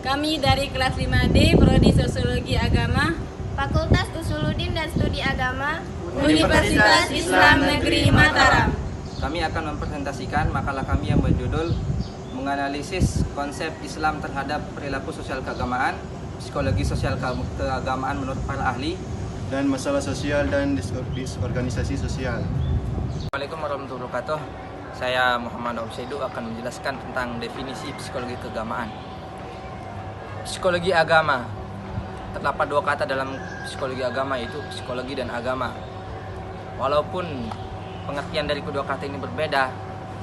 Kami dari kelas 5D, Prodi Sosiologi Agama, Fakultas Usuluddin dan Studi Agama, Universitas Islam Negeri Mataram. Kami akan mempresentasikan makalah kami yang berjudul menganalisis konsep Islam terhadap perilaku sosial keagamaan, psikologi sosial keagamaan menurut para ahli, dan masalah sosial dan disorganisasi sosial. Assalamualaikum warahmatullahi wabarakatuh. Saya Muhammad Absaidu akan menjelaskan tentang definisi psikologi keagamaan. Psikologi agama, terdapat dua kata dalam psikologi agama, yaitu psikologi dan agama. Walaupun pengertian dari kedua kata ini berbeda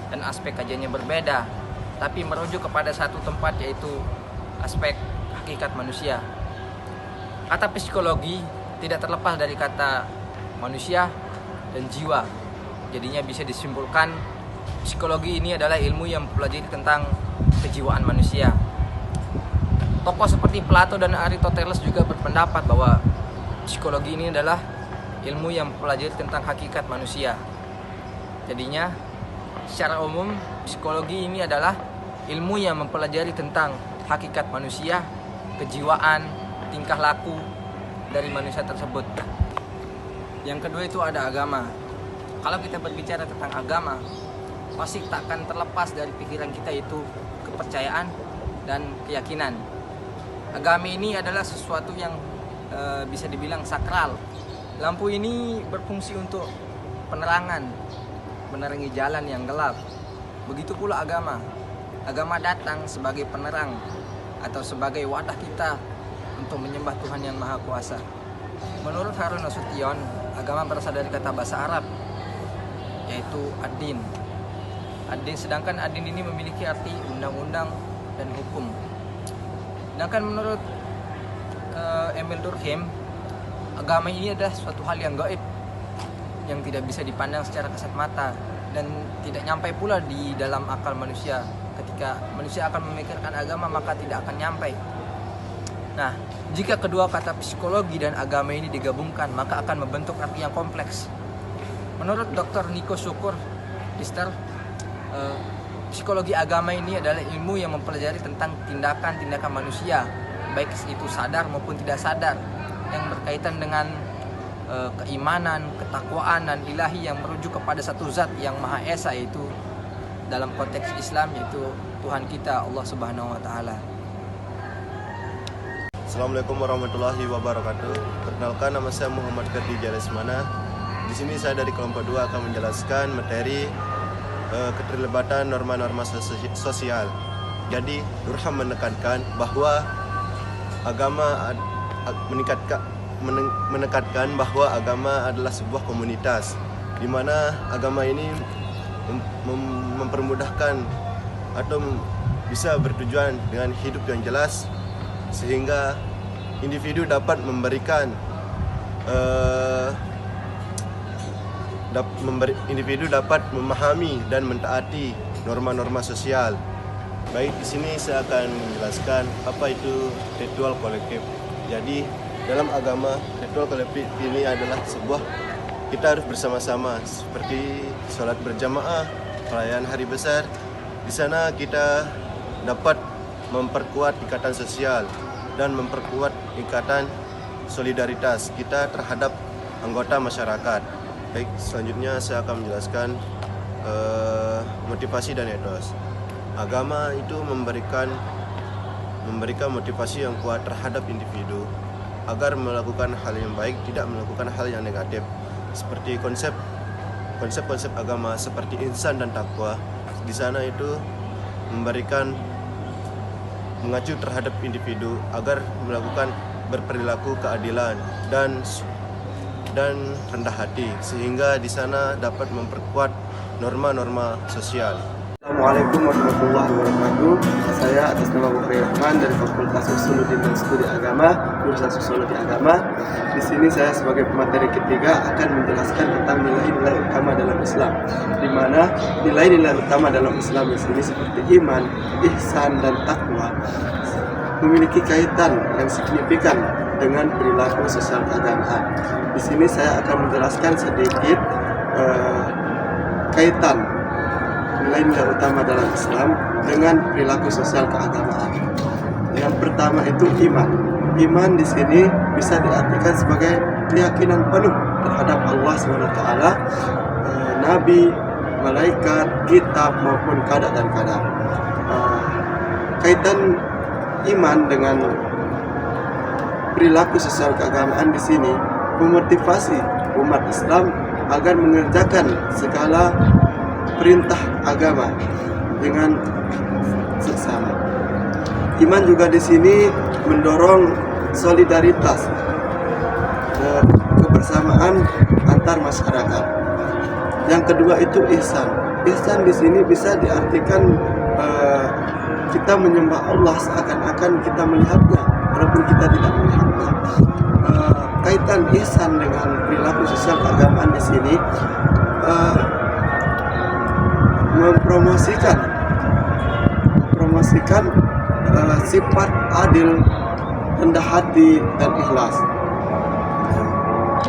dan aspek kajiannya berbeda, tapi merujuk kepada satu tempat, yaitu aspek hakikat manusia. Kata psikologi tidak terlepas dari kata manusia dan jiwa. Jadinya bisa disimpulkan psikologi ini adalah ilmu yang mempelajari tentang kejiwaan manusia. Tokoh seperti Plato dan Aristoteles juga berpendapat bahwa psikologi ini adalah ilmu yang mempelajari tentang hakikat manusia. Jadinya secara umum psikologi ini adalah ilmu yang mempelajari tentang hakikat manusia, kejiwaan, tingkah laku dari manusia tersebut. Yang kedua itu ada agama. Kalau kita berbicara tentang agama, pasti tak akan terlepas dari pikiran kita itu kepercayaan dan keyakinan. Agama ini adalah sesuatu yang bisa dibilang sakral. Lampu ini berfungsi untuk penerangan, menerangi jalan yang gelap. Begitu pula agama. Agama datang sebagai penerang atau sebagai wadah kita untuk menyembah Tuhan yang Maha Kuasa. Menurut Harun Nasution, agama berasal dari kata bahasa Arab, yaitu ad-din. Ad-din, sedangkan ad-din ini memiliki arti undang-undang dan hukum. Sedangkan menurut Emil Durkheim, agama ini adalah suatu hal yang gaib, yang tidak bisa dipandang secara kasat mata dan tidak nyampe pula di dalam akal manusia. Ketika manusia akan memikirkan agama, maka tidak akan nyampe. Nah, jika kedua kata psikologi dan agama ini digabungkan, maka akan membentuk arti yang kompleks. Menurut Dr. Nico Syukur Lister, psikologi agama ini adalah ilmu yang mempelajari tentang tindakan-tindakan manusia, baik itu sadar maupun tidak sadar, yang berkaitan dengan keimanan, ketakwaan, dan ilahi yang merujuk kepada satu zat yang Maha Esa, yaitu dalam konteks Islam, yaitu Tuhan kita Allah Subhanahu wa Ta'ala. Assalamualaikum warahmatullahi wabarakatuh. Perkenalkan, nama saya Muhammad Kardi Jalesmana. Di sini saya dari kelompok 2 akan menjelaskan materi keterlibatan norma-norma sosial. Jadi, Durkheim menekankan bahwa agama menekankan bahwa agama adalah sebuah komunitas, di mana agama ini mempermudahkan atau bisa bertujuan dengan hidup yang jelas, sehingga individu dapat individu dapat memahami dan mentaati norma-norma sosial. Baik, di sini saya akan menjelaskan apa itu ritual kolektif. Jadi, dalam agama, ritual kolektif ini adalah sebuah kita harus bersama-sama, seperti sholat berjamaah, perayaan hari besar. Di sana kita dapat memperkuat ikatan sosial dan memperkuat ikatan solidaritas kita terhadap anggota masyarakat. Baik, selanjutnya saya akan menjelaskan motivasi dan etos. Agama itu memberikan motivasi yang kuat terhadap individu agar melakukan hal yang baik, tidak melakukan hal yang negatif. Seperti konsep agama seperti ihsan dan takwa, di sana itu mengacu terhadap individu agar melakukan berperilaku keadilan dan rendah hati, sehingga di sana dapat memperkuat norma-norma sosial. Assalamualaikum warahmatullahi wabarakatuh. Saya atas nama Bukri Rahman dari Fakultas Usuluddin dan Studi Agama, Jurusan Sosiologi Agama. Di sini saya sebagai pemateri ketiga akan menjelaskan tentang nilai-nilai utama dalam Islam, di mana nilai-nilai utama dalam Islam di sini seperti iman, ihsan, dan takwa memiliki kaitan yang signifikan dengan perilaku sosial keagamaan. Di sini saya akan menjelaskan sedikit kaitan nilai-nilai utama dalam Islam dengan perilaku sosial keagamaan. Yang pertama itu iman. Iman di sini bisa diartikan sebagai keyakinan penuh terhadap Allah SWT, nabi, malaikat, kitab maupun qada dan qadar. Kaitan iman dengan perilaku sosial keagamaan di sini memotivasi umat Islam agar mengerjakan segala perintah agama dengan seksama. Iman juga di sini mendorong solidaritas, kebersamaan antar masyarakat. Yang kedua itu ihsan. Ihsan di sini bisa diartikan kita menyembah Allah seakan-akan kita melihatnya, walaupun kita tidak melihatnya. Kaitan ihsan dengan perilaku sosial keagamaan di sini mempromosikan sifat adil, rendah hati, dan ikhlas.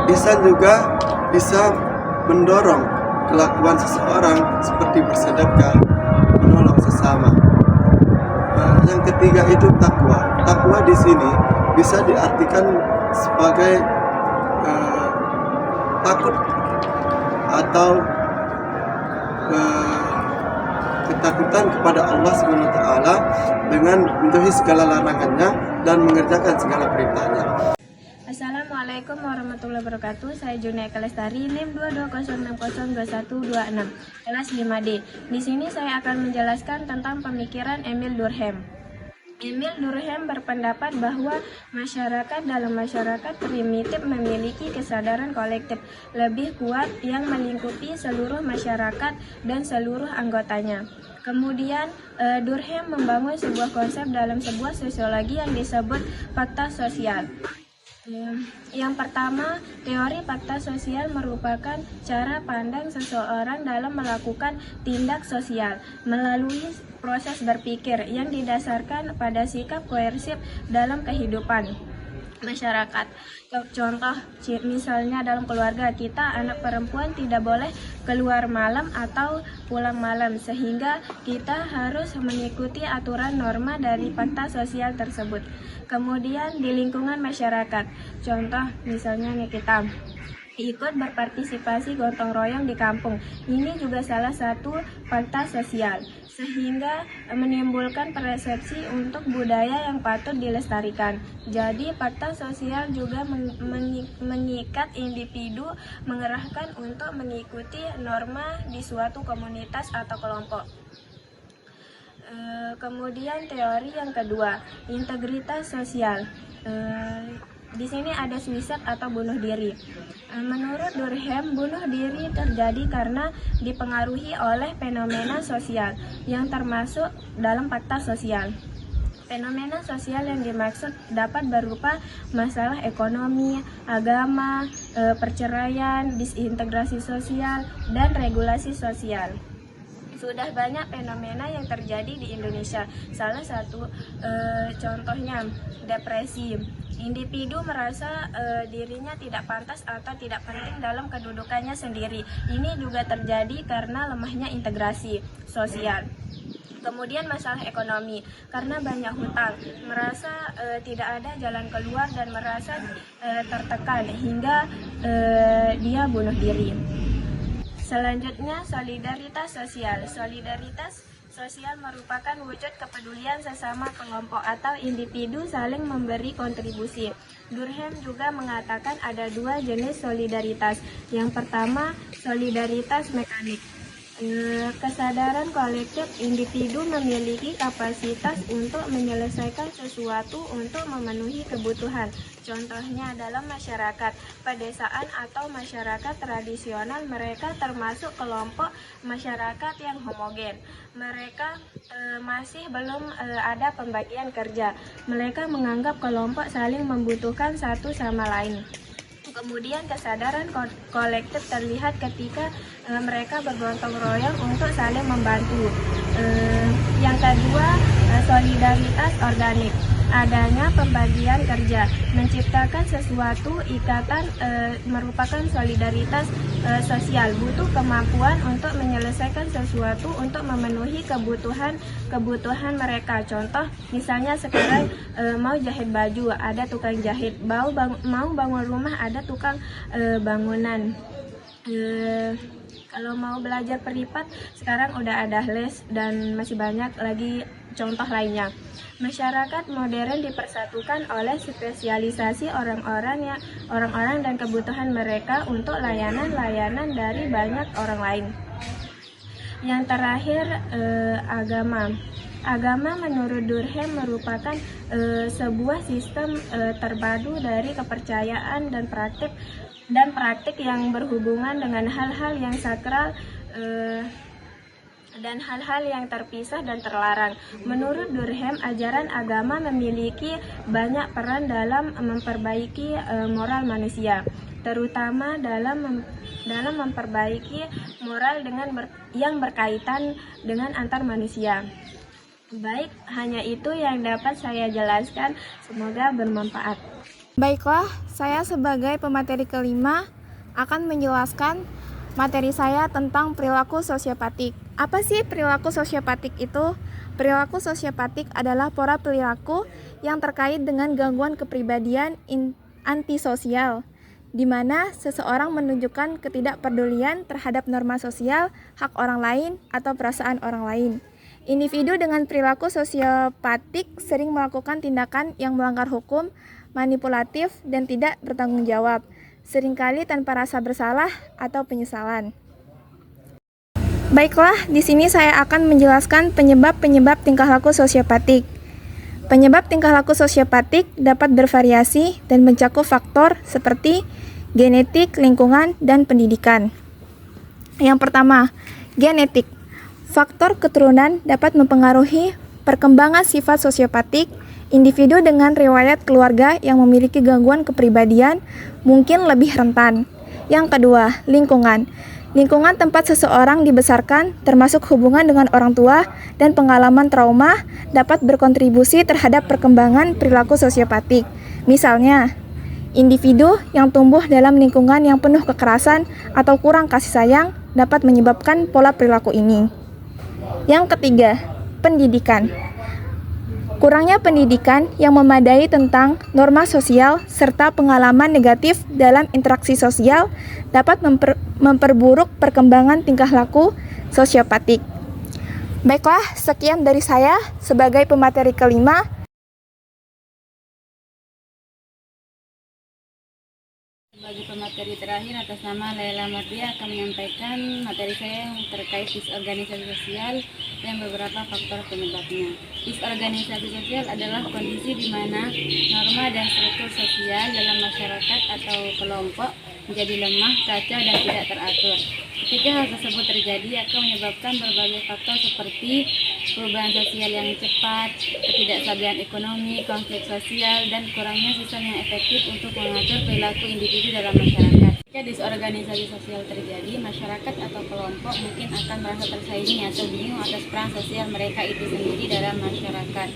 Ihsan juga bisa mendorong kelakuan seseorang seperti bersedekah, menolong sesama. Yang ketiga itu takwa. Takwa di sini bisa diartikan sebagai takut atau ketakutan kepada Allah SWT dengan menjauhi segala larangannya dan mengerjakan segala perintahnya. Assalamualaikum warahmatullahi wabarakatuh. Saya Junia Kalestari, NIM 220602126, kelas 5D. Di sini saya akan menjelaskan tentang pemikiran Emile Durkheim. Emile Durkheim berpendapat bahwa dalam masyarakat primitif memiliki kesadaran kolektif lebih kuat yang melingkupi seluruh masyarakat dan seluruh anggotanya. Kemudian Durkheim membangun sebuah konsep dalam sebuah sosiologi yang disebut fakta sosial. Yang pertama, teori fakta sosial merupakan cara pandang seseorang dalam melakukan tindak sosial melalui proses berpikir yang didasarkan pada sikap koersif dalam kehidupan masyarakat. Contoh, misalnya dalam keluarga kita, anak perempuan tidak boleh keluar malam atau pulang malam, sehingga kita harus mengikuti aturan norma dari fakta sosial tersebut. Kemudian di lingkungan masyarakat, contoh misalnya nih kita ikut berpartisipasi gotong royong di kampung. Ini juga salah satu fakta sosial, sehingga menimbulkan persepsi untuk budaya yang patut dilestarikan. Jadi fakta sosial juga mengikat individu, mengerahkan untuk mengikuti norma di suatu komunitas atau kelompok. Kemudian teori yang kedua, integritas sosial. Di sini ada suicide atau bunuh diri. Menurut Durkheim, bunuh diri terjadi karena dipengaruhi oleh fenomena sosial yang termasuk dalam fakta sosial. Fenomena sosial yang dimaksud dapat berupa masalah ekonomi, agama, perceraian, disintegrasi sosial, dan regulasi sosial. Sudah banyak fenomena yang terjadi di Indonesia. Salah satu contohnya depresi. Individu merasa dirinya tidak pantas atau tidak penting dalam kedudukannya sendiri. Ini juga terjadi karena lemahnya integrasi sosial. Kemudian masalah ekonomi, karena banyak hutang, merasa tidak ada jalan keluar dan merasa tertekan hingga dia bunuh diri. Selanjutnya, solidaritas sosial. Solidaritas sosial merupakan wujud kepedulian sesama kelompok atau individu saling memberi kontribusi. Durkheim juga mengatakan ada dua jenis solidaritas. Yang pertama, solidaritas mekanik. Kesadaran kolektif individu memiliki kapasitas untuk menyelesaikan sesuatu untuk memenuhi kebutuhan. Contohnya dalam masyarakat pedesaan atau masyarakat tradisional, mereka termasuk kelompok masyarakat yang homogen. Mereka masih belum ada pembagian kerja. Mereka menganggap kelompok saling membutuhkan satu sama lain. Kemudian kesadaran kolektif terlihat ketika mereka bergotong royong untuk saling membantu. Yang kedua, solidaritas organik. adanya pembagian kerja, menciptakan sesuatu ikatan merupakan solidaritas sosial, butuh kemampuan untuk menyelesaikan sesuatu untuk memenuhi kebutuhan mereka. Contoh, misalnya sekarang mau jahit baju, ada tukang jahit, mau bangun rumah, ada tukang bangunan. Kalau mau belajar privat, sekarang udah ada les dan masih banyak lagi contoh lainnya. Masyarakat modern dipersatukan oleh spesialisasi orang-orang dan kebutuhan mereka untuk layanan-layanan dari banyak orang lain. Yang terakhir, agama. Agama menurut Durkheim merupakan sebuah sistem terpadu dari kepercayaan dan praktik yang berhubungan dengan hal-hal yang sakral dan hal-hal yang terpisah dan terlarang. Menurut Durkheim, ajaran agama memiliki banyak peran dalam memperbaiki moral manusia, terutama dalam memperbaiki moral yang berkaitan dengan antar manusia. Baik, hanya itu yang dapat saya jelaskan. Semoga bermanfaat. Baiklah, saya sebagai pemateri kelima akan menjelaskan materi saya tentang perilaku sosiopatik. Apa sih perilaku sosiopatik itu? Perilaku sosiopatik adalah pola perilaku yang terkait dengan gangguan kepribadian antisosial, di mana seseorang menunjukkan ketidakpedulian terhadap norma sosial, hak orang lain, atau perasaan orang lain. Individu dengan perilaku sosiopatik sering melakukan tindakan yang melanggar hukum, manipulatif, dan tidak bertanggung jawab, seringkali tanpa rasa bersalah atau penyesalan. Baiklah, di sini saya akan menjelaskan penyebab-penyebab tingkah laku sosiopatik. Penyebab tingkah laku sosiopatik dapat bervariasi dan mencakup faktor seperti genetik, lingkungan, dan pendidikan. Yang pertama, genetik. Faktor keturunan dapat mempengaruhi perkembangan sifat sosiopatik. Individu dengan riwayat keluarga yang memiliki gangguan kepribadian mungkin lebih rentan. Yang kedua, lingkungan. Lingkungan tempat seseorang dibesarkan, termasuk hubungan dengan orang tua dan pengalaman trauma, dapat berkontribusi terhadap perkembangan perilaku sosiopatik. Misalnya, individu yang tumbuh dalam lingkungan yang penuh kekerasan atau kurang kasih sayang dapat menyebabkan pola perilaku ini. Yang ketiga, pendidikan. Kurangnya pendidikan yang memadai tentang norma sosial serta pengalaman negatif dalam interaksi sosial dapat memperburuk perkembangan tingkah laku sosiopatik. Baiklah, sekian dari saya sebagai pemateri kelima. Sebagai pemateri terakhir atas nama Laila Mardia akan menyampaikan materi saya yang terkait disorganisasi sosial dan beberapa faktor penyebabnya. Disorganisasi sosial adalah kondisi di mana norma dan struktur sosial dalam masyarakat atau kelompok menjadi lemah, kacau, dan tidak teratur. Ketika hal tersebut terjadi akan menyebabkan berbagai faktor seperti perubahan sosial yang cepat, ketidakstabilan ekonomi, konflik sosial, dan kurangnya sistem yang efektif untuk mengatur perilaku individu dalam masyarakat. Jika disorganisasi sosial terjadi, masyarakat atau kelompok mungkin akan merasa tersaingi atau bingung atas peran sosial mereka itu sendiri dalam masyarakat.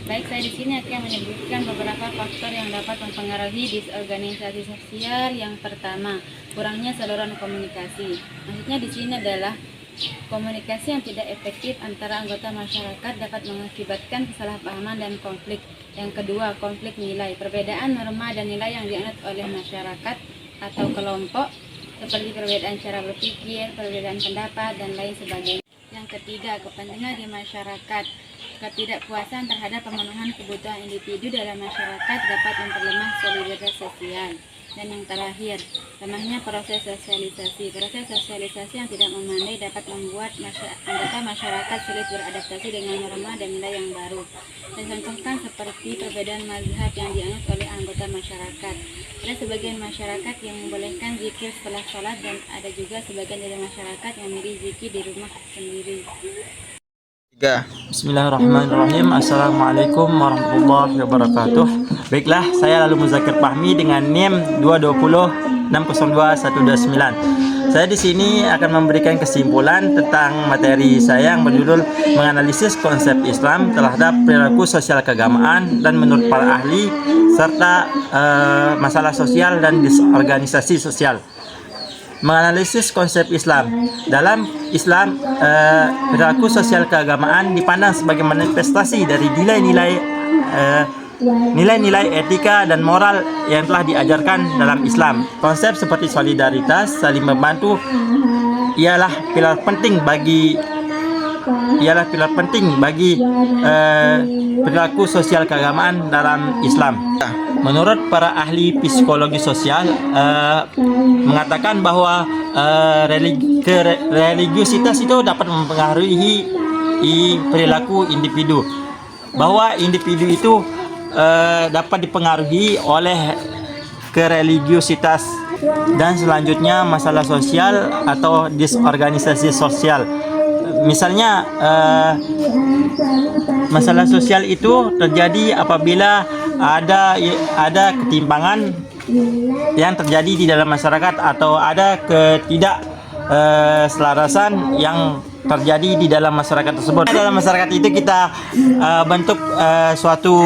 Baik, saya di sini akan menyebutkan beberapa faktor yang dapat mempengaruhi disorganisasi sosial. Yang pertama, kurangnya saluran komunikasi. Maksudnya di sini adalah komunikasi yang tidak efektif antara anggota masyarakat dapat mengakibatkan kesalahpahaman dan konflik. Yang kedua, konflik nilai. Perbedaan norma dan nilai yang dianut oleh masyarakat atau kelompok seperti perbedaan cara berpikir, perbedaan pendapat, dan lain sebagainya. Yang ketiga, kepentingan di masyarakat. Ketidakpuasan terhadap pemenuhan kebutuhan individu dalam masyarakat dapat memperlemah solidaritas sosial. Dan yang terakhir, lemahnya proses sosialisasi. Proses sosialisasi yang tidak memadai dapat membuat anggota masyarakat sulit beradaptasi dengan norma dan nilai yang baru. Dicontohkan seperti perbedaan mazhab yang dianut oleh anggota masyarakat. Ada sebagian masyarakat yang membolehkan zikir setelah sholat, dan ada juga sebagian dari masyarakat yang memilih zikir di rumah sendiri. Bismillahirrahmanirrahim. Assalamualaikum warahmatullahi wabarakatuh. Baiklah, saya lalu Muzakir Fahmi dengan NIM 220602129. Saya di sini akan memberikan kesimpulan tentang materi saya yang berjudul menganalisis konsep Islam terhadap perilaku sosial keagamaan dan menurut para ahli serta masalah sosial dan disorganisasi sosial. Menganalisis konsep Islam. Dalam Islam, perilaku sosial keagamaan dipandang sebagai manifestasi dari nilai-nilai etika dan moral yang telah diajarkan dalam Islam. Konsep seperti solidaritas, saling membantu ialah pilar penting bagi perilaku sosial keagamaan dalam Islam. Menurut para ahli psikologi sosial mengatakan bahwa religiositas itu dapat mempengaruhi perilaku individu. Bahwa individu itu dapat dipengaruhi oleh kereligiositas. Dan selanjutnya masalah sosial atau disorganisasi sosial. Misalnya masalah sosial itu terjadi apabila ada ketimpangan yang terjadi di dalam masyarakat atau ada ketidakselarasan yang terjadi di dalam masyarakat tersebut. Dalam masyarakat itu kita bentuk suatu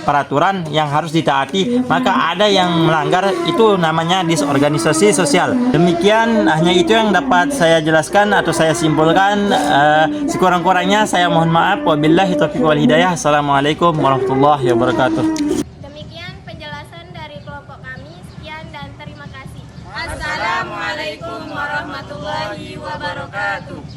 peraturan yang harus ditaati, maka ada yang melanggar, itu namanya disorganisasi sosial. Demikian, hanya itu yang dapat saya jelaskan atau saya simpulkan. Sekurang-kurangnya saya mohon maaf. Wabillahi taufiq wal hidayah. Assalamualaikum warahmatullahi wabarakatuh. Demikian penjelasan dari kelompok kami. Sekian dan terima kasih. Assalamualaikum warahmatullahi wabarakatuh.